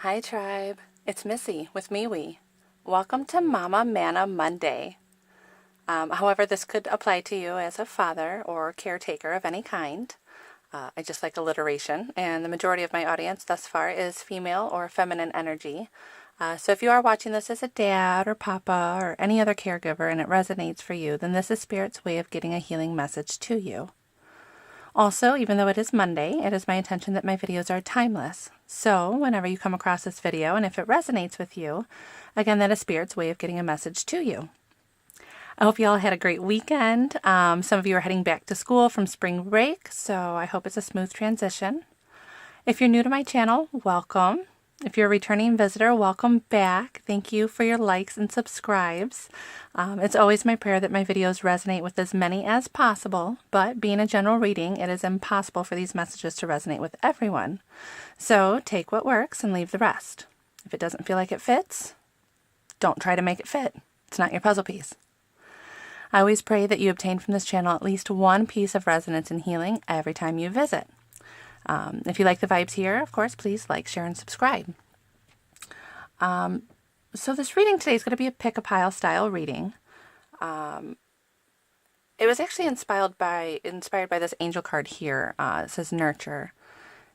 Hi tribe, it's Missy with MeWe. Welcome to Mama Manna Monday. However, this could apply to you as a father or caretaker of any kind. I just like alliteration, and the majority of my audience thus far is female or feminine energy. So if you are watching this as a dad or papa or any other caregiver and it resonates for you, then this is Spirit's way of getting a healing message to you. Also, even though it is Monday, it is my intention that my videos are timeless. So whenever you come across this video, and if it resonates with you, again, that is Spirit's way of getting a message to you. I hope you all had a great weekend. Some of you are heading back to school from spring break, so I hope it's a smooth transition. If you're new to my channel, welcome. If you're a returning visitor, welcome back. Thank you for your likes and subscribes. It's always my prayer that my videos resonate with as many as possible, but being a general reading, it is impossible for these messages to resonate with everyone. So take what works and leave the rest. If it doesn't feel like it fits, don't try to make it fit. It's not your puzzle piece. I always pray that you obtain from this channel at least one piece of resonance and healing every time you visit. If you like the vibes here, of course, please like, share, and subscribe. So this reading today is going to be a pick-a-pile style reading. It was actually inspired by this angel card here. It says nurture.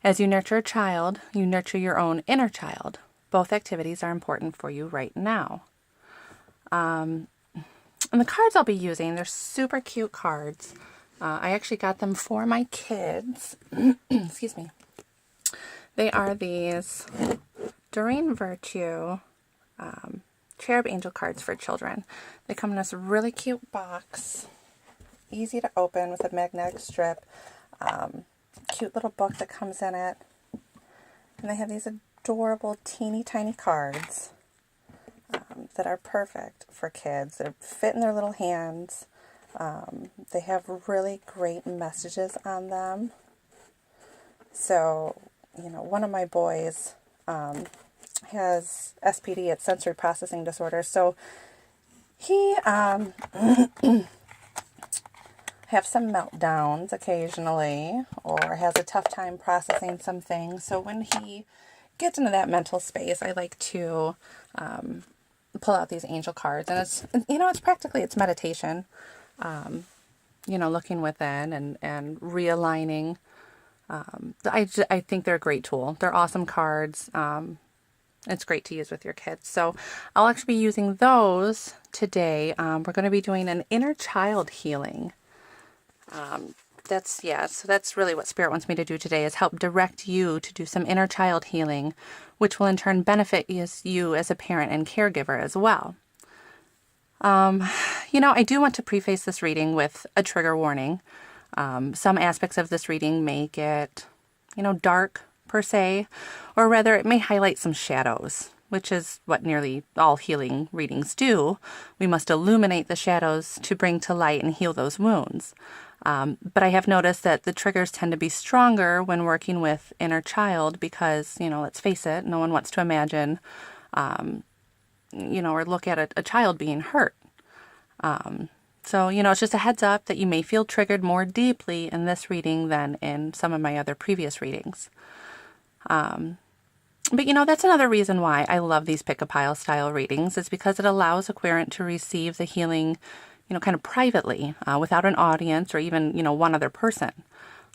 As you nurture a child, you nurture your own inner child. Both activities are important for you right now. And the cards I'll be using, they're super cute cards. I actually got them for my kids. Excuse me. They are these Doreen Virtue Cherub Angel cards for children. They come in this really cute box. Easy to open with a magnetic strip. Cute little book that comes in it. And they have these adorable teeny tiny cards that are perfect for kids. They fit in their little hands. They have really great messages on them. So, one of my boys has SPD, it's sensory processing disorder. So he have some meltdowns occasionally, or has a tough time processing some things. So when he gets into that mental space, I like to pull out these angel cards, and it's practically meditation. Looking within and realigning. I think they're a great tool. They're awesome cards. It's great to use with your kids. So I'll actually be using those today. We're going to be doing an inner child healing. So that's really what Spirit wants me to do today, is help direct you to do some inner child healing, which will in turn benefit you as a parent and caregiver as well. I do want to preface this reading with a trigger warning. Some aspects of this reading may get, dark per se, or rather it may highlight some shadows, which is what nearly all healing readings do. We must illuminate the shadows to bring to light and heal those wounds. But I have noticed that the triggers tend to be stronger when working with inner child because, let's face it, no one wants to imagine, or look at a child being hurt. So, it's just a heads up that you may feel triggered more deeply in this reading than in some of my other previous readings. But, that's another reason why I love these pick-a-pile style readings, is because it allows a querent to receive the healing, kind of privately, without an audience or even, one other person.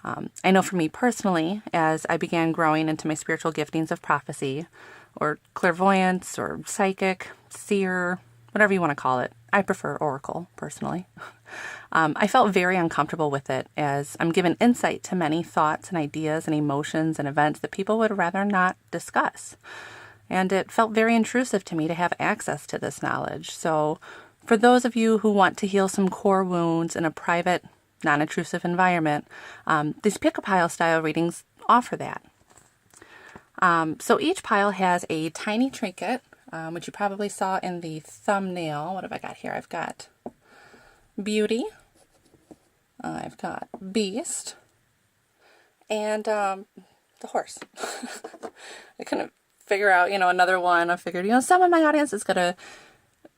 I know for me personally, as I began growing into my spiritual giftings of prophecy, or clairvoyance, or psychic, seer, whatever you want to call it. I prefer oracle, personally. I felt very uncomfortable with it, as I'm given insight to many thoughts and ideas and emotions and events that people would rather not discuss. And it felt very intrusive to me to have access to this knowledge. So for those of you who want to heal some core wounds in a private, non-intrusive environment, these pick-a-pile style readings offer that. So each pile has a tiny trinket, which you probably saw in the thumbnail. What have I got here? I've got Beauty, I've got Beast, and the horse. I couldn't figure out, another one. I figured, some of my audience is going to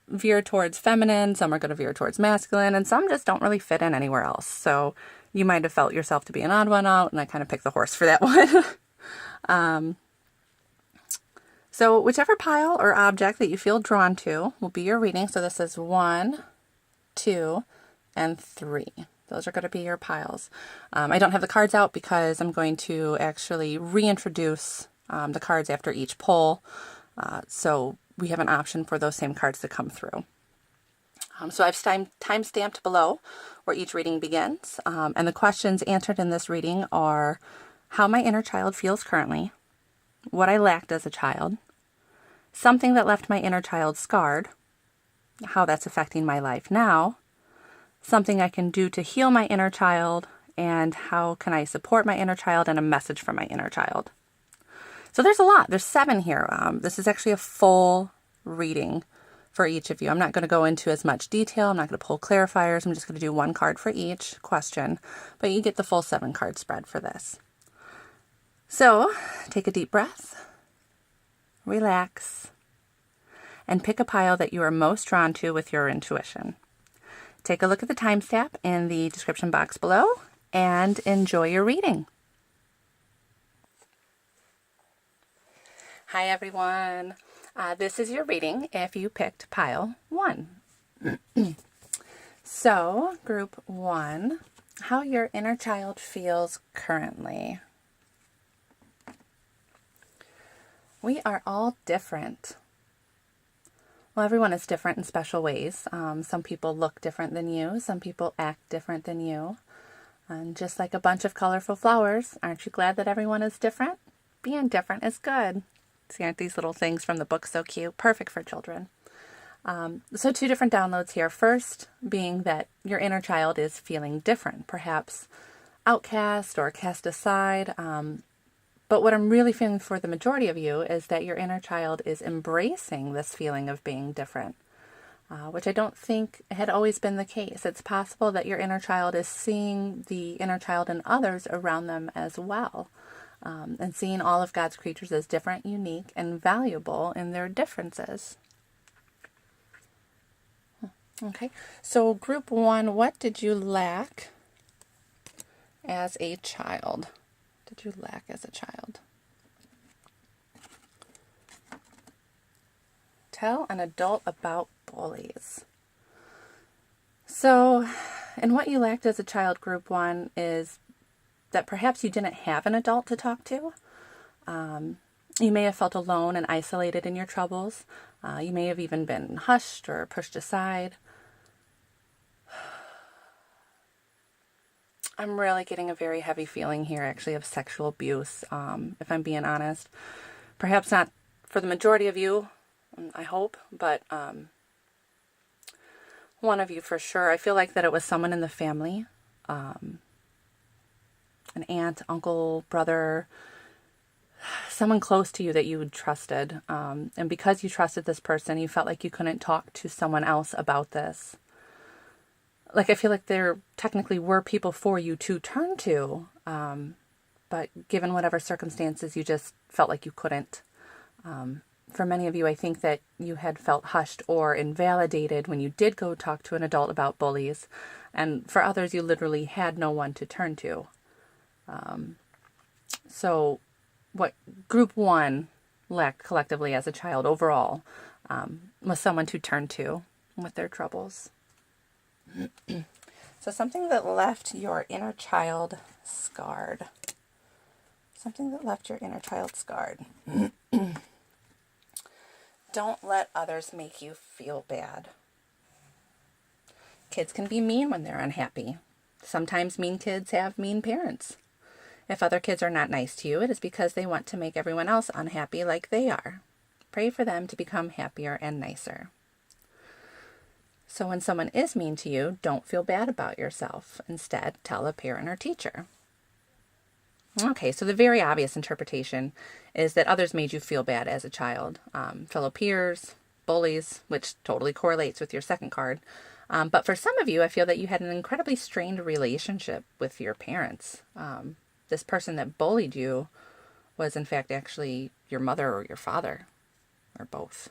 veer towards feminine, some are going to veer towards masculine, and some just don't really fit in anywhere else. So you might have felt yourself to be an odd one out, and I kind of picked the horse for that one. So whichever pile or object that you feel drawn to will be your reading. So this is 1, 2, and 3. Those are going to be your piles. I don't have the cards out because I'm going to actually reintroduce the cards after each pull. So we have an option for those same cards to come through. So I've time-stamped below where each reading begins. And the questions answered in this reading are how my inner child feels currently, what I lacked as a child, something that left my inner child scarred, how that's affecting my life now, something I can do to heal my inner child, and how can I support my inner child, and a message from my inner child. So there's a lot. There's 7 here. This is actually a full reading for each of you. I'm not going to go into as much detail. I'm not going to pull clarifiers. I'm just going to do 1 card for each question, but you get the full 7 card spread for this. So take a deep breath, relax, and pick a pile that you are most drawn to with your intuition. Take a look at the timestamp in the description box below and enjoy your reading. Hi everyone. This is your reading if you picked pile 1. So, group 1, how your inner child feels currently. We are all different. Well, everyone is different in special ways. Some people look different than you. Some people act different than you. And just like a bunch of colorful flowers, aren't you glad that everyone is different? Being different is good. See, aren't these little things from the book so cute? Perfect for children. So 2 different downloads here. First being that your inner child is feeling different, perhaps outcast or cast aside. But what I'm really feeling for the majority of you is that your inner child is embracing this feeling of being different, which I don't think had always been the case. It's possible that your inner child is seeing the inner child in others around them as well, and seeing all of God's creatures as different, unique, and valuable in their differences. Okay, so group 1, what did you lack as a child? Did you lack as a child? Tell an adult about bullies. So, and what you lacked as a child, group 1, is that perhaps you didn't have an adult to talk to. You may have felt alone and isolated in your troubles. You may have even been hushed or pushed aside. I'm really getting a very heavy feeling here, actually, of sexual abuse, if I'm being honest. Perhaps not for the majority of you, I hope, but one of you for sure. I feel like that it was someone in the family, an aunt, uncle, brother, someone close to you that you trusted. And because you trusted this person, you felt like you couldn't talk to someone else about this. Like, I feel like there technically were people for you to turn to, but given whatever circumstances, you just felt like you couldn't. For many of you, I think that you had felt hushed or invalidated when you did go talk to an adult about bullies. And for others, you literally had no one to turn to. So what group 1 lacked collectively as a child overall was someone to turn to with their troubles. So something that left your inner child scarred. Something that left your inner child scarred. Don't let others make you feel bad. Kids can be mean when they're unhappy. Sometimes mean kids have mean parents. If other kids are not nice to you, it is because they want to make everyone else unhappy like they are. Pray for them to become happier and nicer. So when someone is mean to you, don't feel bad about yourself. Instead, tell a parent or teacher. Okay, so the very obvious interpretation is that others made you feel bad as a child. Fellow peers, bullies, which totally correlates with your second card. But for some of you, I feel that you had an incredibly strained relationship with your parents. This person that bullied you was in fact actually your mother or your father, or both.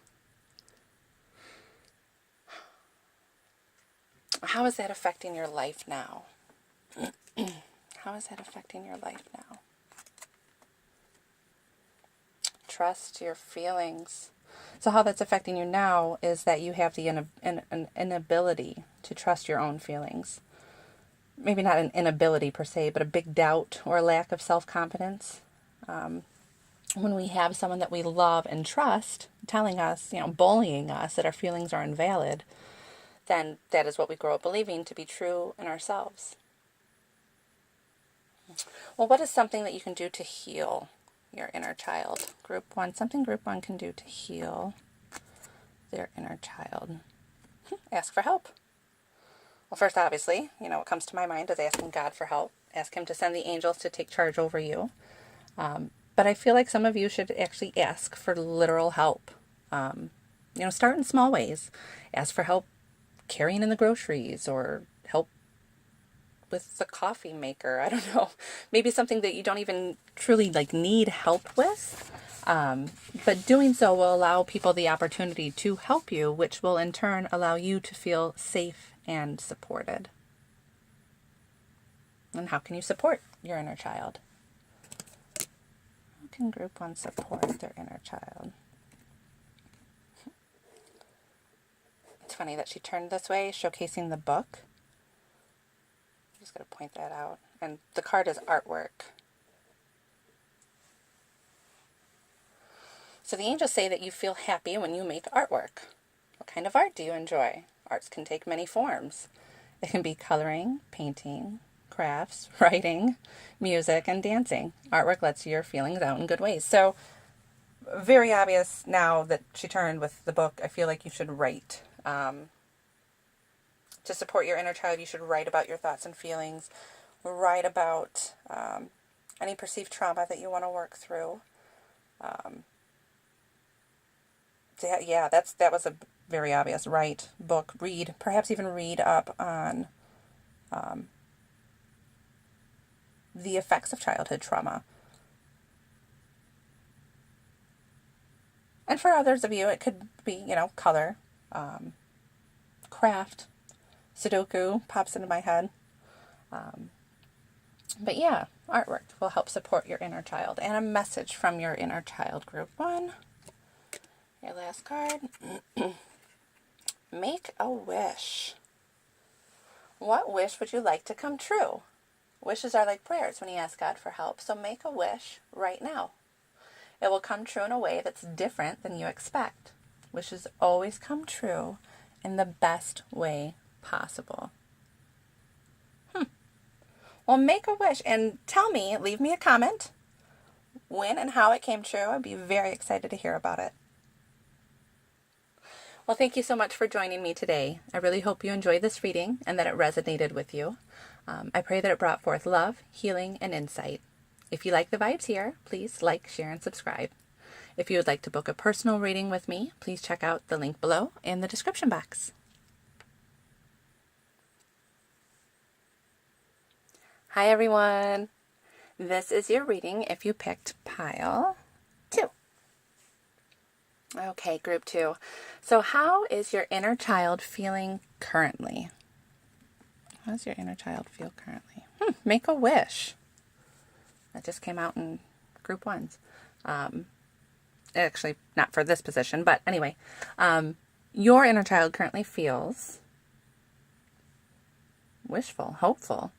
How is that affecting your life now? How is that affecting your life now? trust your feelings. So how that's affecting you now is that you have the inability to trust your own feelings. Maybe not an inability per se, but a big doubt or a lack of self-confidence. When we have someone that we love and trust telling us, bullying us that our feelings are invalid, then that is what we grow up believing to be true in ourselves. Well, what is something that you can do to heal your inner child? Group 1, something Group 1 can do to heal their inner child. Ask for help. Well, first, obviously, what comes to my mind is asking God for help. Ask Him to send the angels to take charge over you. But I feel like some of you should actually ask for literal help. Start in small ways. Ask for help carrying in the groceries or help with the coffee maker. I don't know. Maybe something that you don't even truly need help with. But doing so will allow people the opportunity to help you, which will in turn allow you to feel safe and supported. And how can you support your inner child? How can Group 1 support their inner child? It's funny that she turned this way, showcasing the book. I'm just going to point that out. And the card is artwork. So the angels say that you feel happy when you make artwork. What kind of art do you enjoy? Arts can take many forms. It can be coloring, painting, crafts, writing, music, and dancing. Artwork lets your feelings out in good ways. So, very obvious now that she turned with the book, I feel like you should write. To support your inner child, you should write about your thoughts and feelings. Write about any perceived trauma that you want to work through. That was a very obvious. Write, book, read, perhaps even read up on the effects of childhood trauma. And for others of you, it could be, color, craft, Sudoku pops into my head. But yeah, artwork will help support your inner child. And a message from your inner child, Group 1. Your last card. Make a wish. What wish would you like to come true? Wishes are like prayers when you ask God for help, so make a wish right now. It will come true in a way that's different than you expect. Wishes always come true in the best way possible. Well, make a wish and tell me, leave me a comment, when and how it came true. I'd be very excited to hear about it. Well, thank you so much for joining me today. I really hope you enjoyed this reading and that it resonated with you. I pray that it brought forth love, healing, and insight. If you like the vibes here, please like, share, and subscribe. If you would like to book a personal reading with me, please check out the link below in the description box. Hi everyone. This is your reading if you picked pile 2. Okay, Group 2. So how is your inner child feeling currently? How does your inner child feel currently? Make a wish. That just came out in Group 1's. Actually, not for this position, but anyway. Your inner child currently feels wishful, hopeful.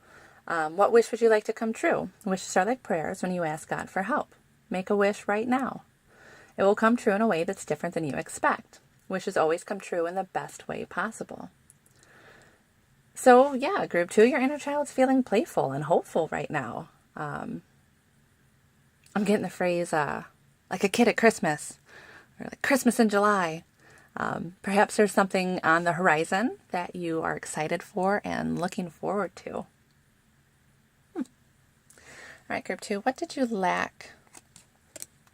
What wish would you like to come true? Wishes are like prayers when you ask God for help. Make a wish right now. It will come true in a way that's different than you expect. Wishes always come true in the best way possible. So yeah, Group 2, your inner child's feeling playful and hopeful right now. I'm getting the phrase, like a kid at Christmas, or like Christmas in July. Perhaps there's something on the horizon that you are excited for and looking forward to. All right, Group 2, what did you lack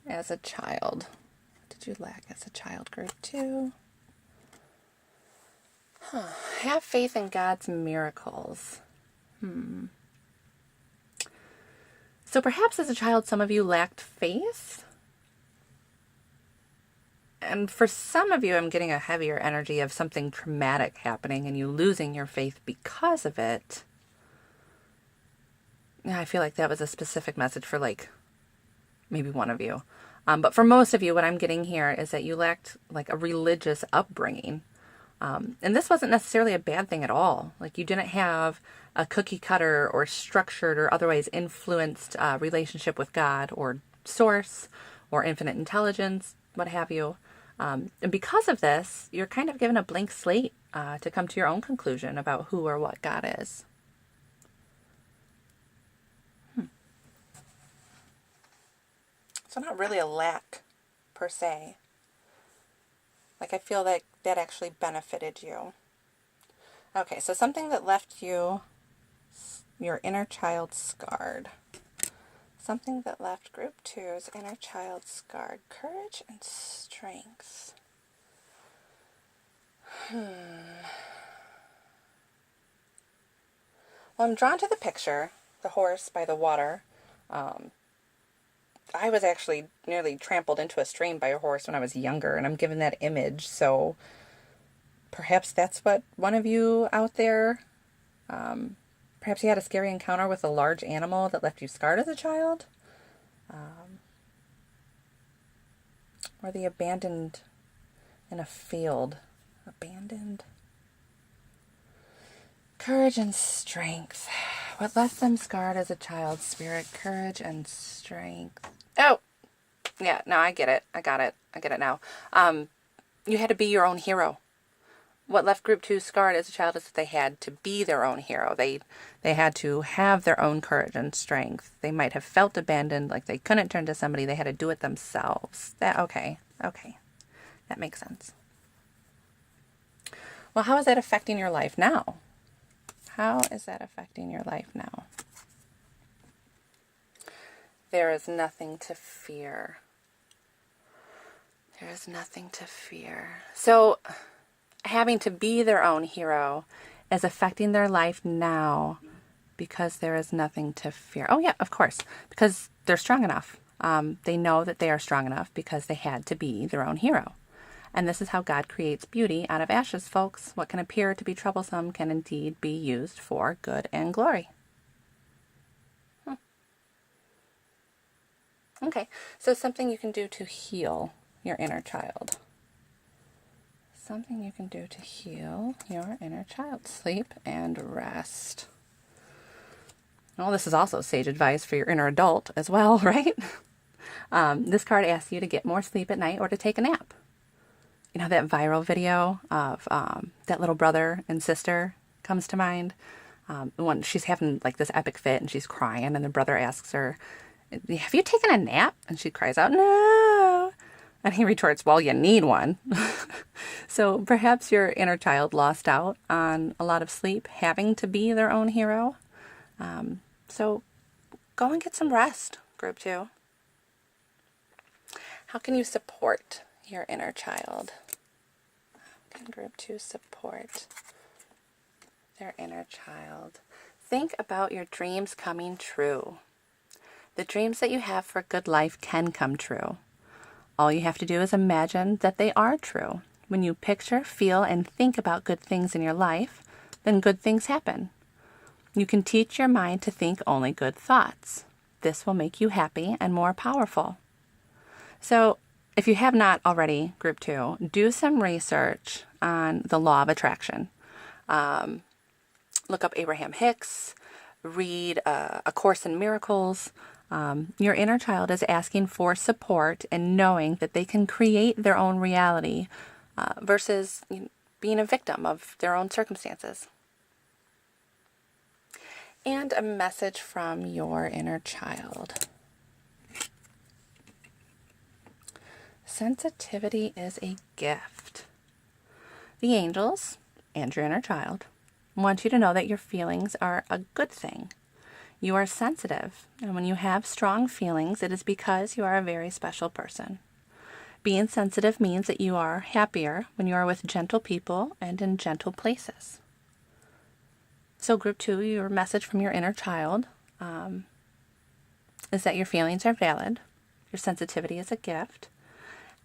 as a child? What did you lack as a child, Group 2? Have faith in God's miracles. So perhaps as a child, some of you lacked faith. And for some of you, I'm getting a heavier energy of something traumatic happening and you losing your faith because of it. Yeah, I feel like that was a specific message for maybe one of you. But for most of you, what I'm getting here is that you lacked like a religious upbringing. And this wasn't necessarily a bad thing at all. Like, you didn't have a cookie cutter or structured or otherwise influenced relationship with God or source or infinite intelligence, what have you. And because of this, you're kind of given a blank slate to come to your own conclusion about who or what God is. So not really a lack per se. Like, I feel like that actually benefited you. Okay, so something that left you, your inner child scarred. Something that left group 2's inner child scarred. Courage and strength. Well, I'm drawn to the picture, the horse by the water. I was actually nearly trampled into a stream by a horse when I was younger, and I'm given that image, so perhaps that's what one of you out there, perhaps you had a scary encounter with a large animal that left you scarred as a child, or the abandoned in a field. Abandoned. Courage and strength. What left them scarred as a child? Spirit, courage, and strength. Oh! Yeah, no, I get it. I got it. I get it now. You had to be your own hero. What left group 2 scarred as a child is that they had to be their own hero. They had to have their own courage and strength. They might have felt abandoned, like they couldn't turn to somebody. They had to do it themselves. Okay. That makes sense. Well, how is that affecting your life now? How is that affecting your life now? There is nothing to fear. There is nothing to fear. So, having to be their own hero is affecting their life now because there is nothing to fear. Oh, yeah, of course. Because they're strong enough. They know that they are strong enough because they had to be their own hero. And this is how God creates beauty out of ashes, folks. What can appear to be troublesome can indeed be used for good and glory. Okay, so something you can do to heal your inner child. Something you can do to heal your inner child. Sleep and rest. Well, this is also sage advice for your inner adult as well, right? This card asks you to get more sleep at night or to take a nap. You know, that viral video of that little brother and sister comes to mind. When she's having like this epic fit and she's crying, and the brother asks her, "Have you taken a nap?" And she cries out, "No." And he retorts, "Well, you need one." So perhaps your inner child lost out on a lot of sleep, having to be their own hero. So go and get some rest, group 2. How can you support your inner child? How can group 2 support their inner child? Think about your dreams coming true. The dreams that you have for a good life can come true. All you have to do is imagine that they are true. When you picture, feel, and think about good things in your life, then good things happen. You can teach your mind to think only good thoughts. This will make you happy and more powerful. So, if you have not already, group 2, do some research on the law of attraction. Look up Abraham Hicks, read A Course in Miracles. Your inner child is asking for support and knowing that they can create their own reality versus being a victim of their own circumstances. And a message from your inner child. Sensitivity is a gift. The angels and your inner child want you to know that your feelings are a good thing. You are sensitive, and when you have strong feelings, it is because you are a very special person. Being sensitive means that you are happier when you are with gentle people and in gentle places. So group 2, your message from your inner child is that your feelings are valid, your sensitivity is a gift,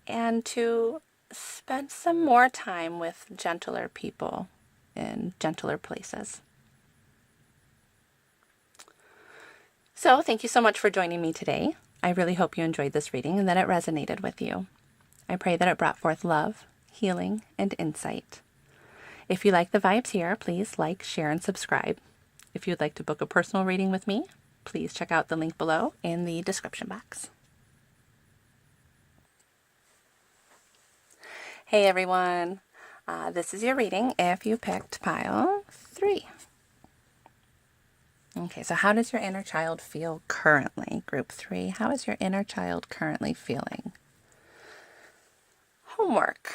and to spend some more time with gentler people in gentler places. So thank you so much for joining me today. I really hope you enjoyed this reading and that it resonated with you. I pray that it brought forth love, healing, and insight. If you like the vibes here, please like, share, and subscribe. If you'd like to book a personal reading with me, please check out the link below in the description box. Hey everyone, this is your reading if you picked pile 3. Okay, so how does your inner child feel currently, group 3? How is your inner child currently feeling? Homework.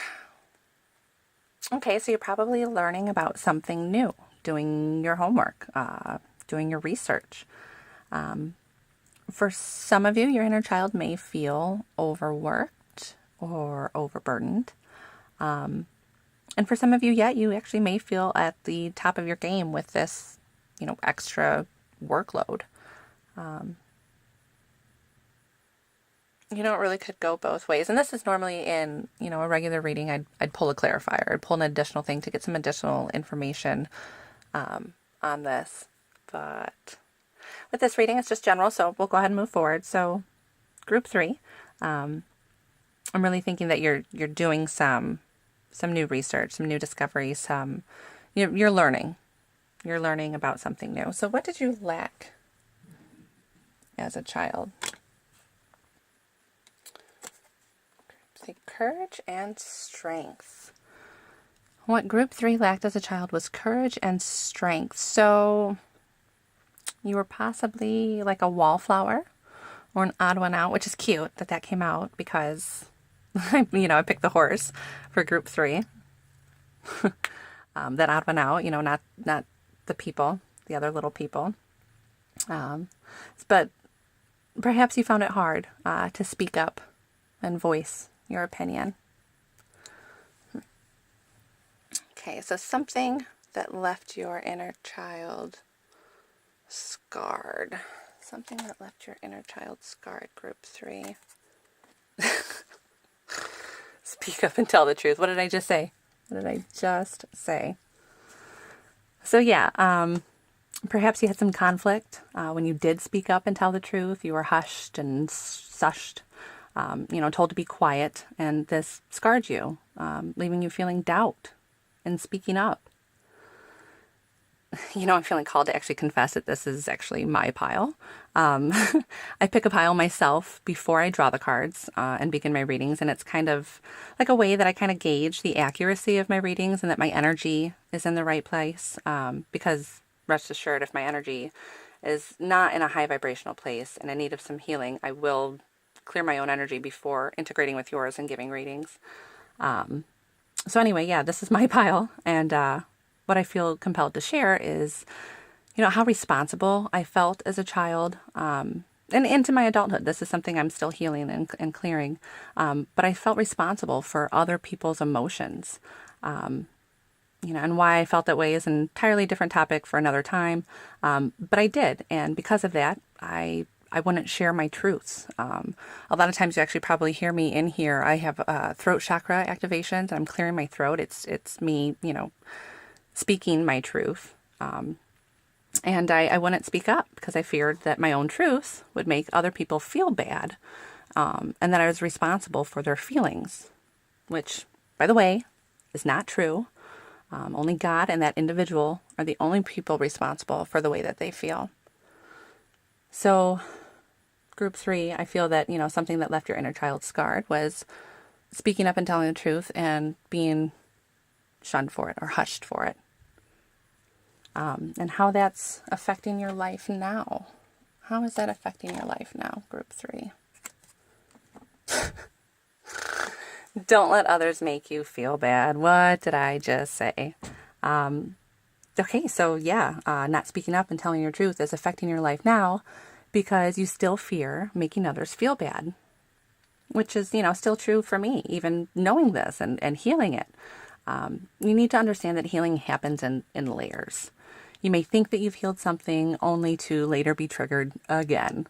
Okay, so you're probably learning about something new, doing your homework, doing your research. For some of you, your inner child may feel overworked or overburdened. And for some of you, you actually may feel at the top of your game with this, extra workload. It really could go both ways. And this is normally in, a regular reading, I'd pull a clarifier. I'd pull an additional thing to get some additional information on this. But with this reading, it's just general, so we'll go ahead and move forward. So group 3, I'm really thinking that you're doing some new research, some new discovery, you're learning. You're learning about something new. So what did you lack as a child? Say courage and strength. What group 3 lacked as a child was courage and strength. So you were possibly like a wallflower or an odd one out, which is cute that came out because I picked the horse for group 3. That odd one out, not the people, the other little people. But perhaps you found it hard to speak up and voice your opinion. Okay, so something that left your inner child scarred. Something that left your inner child scarred, group 3. Speak up and tell the truth. What did I just say? So perhaps you had some conflict when you did speak up and tell the truth. You were hushed and sushed, told to be quiet, and this scarred you, leaving you feeling doubt in speaking up. I'm feeling called to actually confess that this is actually my pile. I pick a pile myself before I draw the cards and begin my readings, and it's kind of like a way that I kind of gauge the accuracy of my readings and that my energy is in the right place. Because rest assured, if my energy is not in a high vibrational place and in need of some healing, I will clear my own energy before integrating with yours and giving readings. So anyway, this is my pile, and what I feel compelled to share is, how responsible I felt as a child, and into my adulthood. This is something I'm still healing and clearing, but I felt responsible for other people's emotions. And why I felt that way is an entirely different topic for another time, but I did, and because of that, I wouldn't share my truths. A lot of times you actually probably hear me in here. I have throat chakra activations, and I'm clearing my throat. It's me, speaking my truth. And I wouldn't speak up because I feared that my own truth would make other people feel bad, and that I was responsible for their feelings, which, by the way, is not true. Only God and that individual are the only people responsible for the way that they feel. So group 3, I feel that, something that left your inner child scarred was speaking up and telling the truth and being shunned for it or hushed for it. And how that's affecting your life now. How is that affecting your life now, group 3? Don't let others make you feel bad. What did I just say? Okay, so not speaking up and telling your truth is affecting your life now because you still fear making others feel bad, which is, still true for me, even knowing this and healing it. You need to understand that healing happens in layers. You may think that you've healed something only to later be triggered again.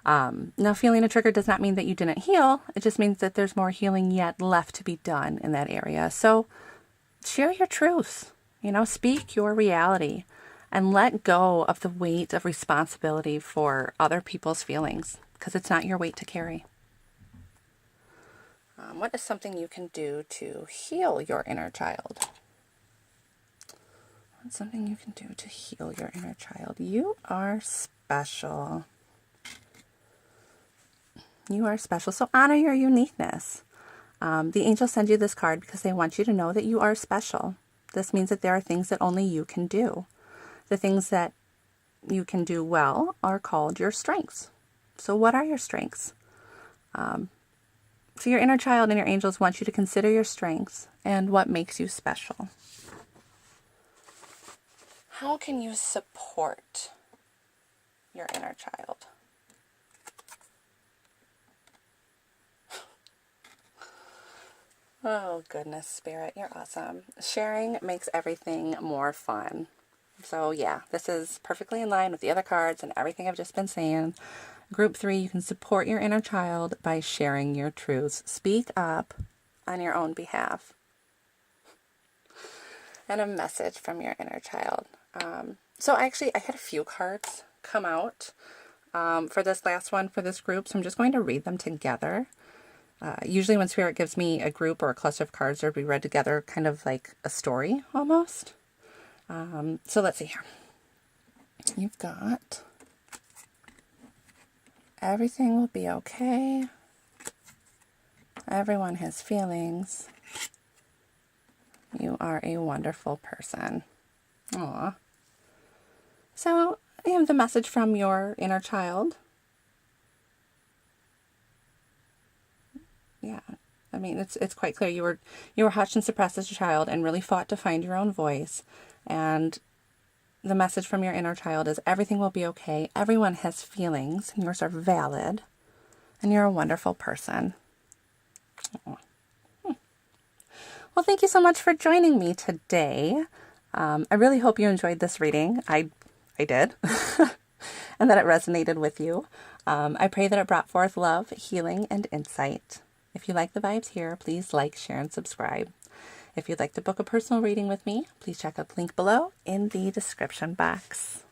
Now, feeling a trigger does not mean that you didn't heal. It just means that there's more healing yet left to be done in that area. So share your truth, speak your reality and let go of the weight of responsibility for other people's feelings. because it's not your weight to carry. What is something you can do to heal your inner child? What's something you can do to heal your inner child? You are special. You are special. So honor your uniqueness. The angels send you this card because they want you to know that you are special. This means that there are things that only you can do. The things that you can do well are called your strengths. So what are your strengths? So your inner child and your angels want you to consider your strengths and what makes you special. How can you support your inner child? Oh, goodness, Spirit, you're awesome. Sharing makes everything more fun. So yeah, this is perfectly in line with the other cards and everything I've just been saying. Group 3, you can support your inner child by sharing your truths. Speak up on your own behalf. And a message from your inner child. So actually, I had a few cards come out for this last one for this group, so I'm just going to read them together. Usually when Spirit gives me a group or a cluster of cards, they'll be read together, kind of like a story almost. So let's see here. You've got everything will be okay. Everyone has feelings. You are a wonderful person. Aw. So you have the message from your inner child. Yeah, I mean, it's quite clear. You were hushed and suppressed as a child and really fought to find your own voice. And the message from your inner child is everything will be okay. Everyone has feelings, and yours are valid. And you're a wonderful person. Oh. Well, thank you so much for joining me today. I really hope you enjoyed this reading. I did. And that it resonated with you. I pray that it brought forth love, healing, and insight. If you like the vibes here, please like, share, and subscribe. If you'd like to book a personal reading with me, please check out the link below in the description box.